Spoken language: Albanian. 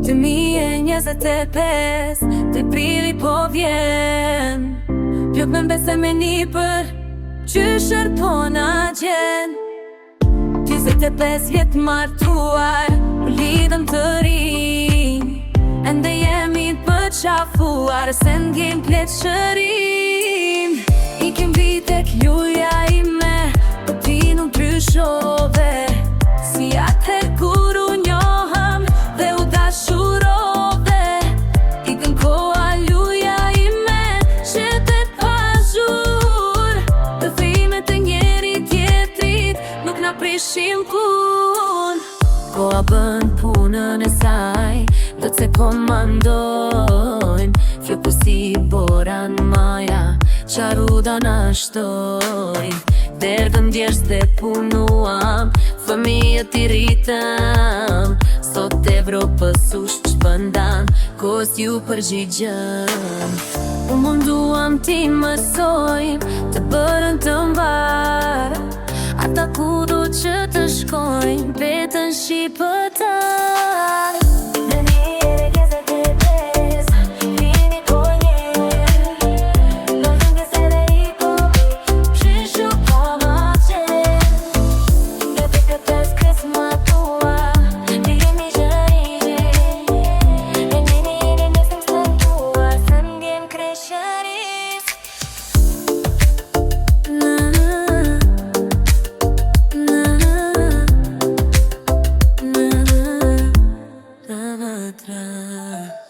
2025 të prili po vjen, pjot me mbese me një për qyshër po na gjen. 25 vjet martuar, u lidhëm të rinj, ende jemi të përqafuar, se n'gjim pleqërim. I kem vitek ljuja ime, po ti nuk ndryshove, si atëher kur u njohëm dhe u dashurove. I kem koha ljuja ime, shetet pazhur, të thimet e njeri tjetrit nuk na prishim kun. Koha bën punën e saj, do të se komandojmë, flëku si boran maja, qaruda na shtojmë. Derdhëm djesht dhe punuam, fëmijët i rritëm, sot Evropës u shpëndan, kos ju përgjigjëm. U munduam ti mësojmë, të bërën të mbarë, ata kudo që të shkojmë, vetën shqipëtarë. Tra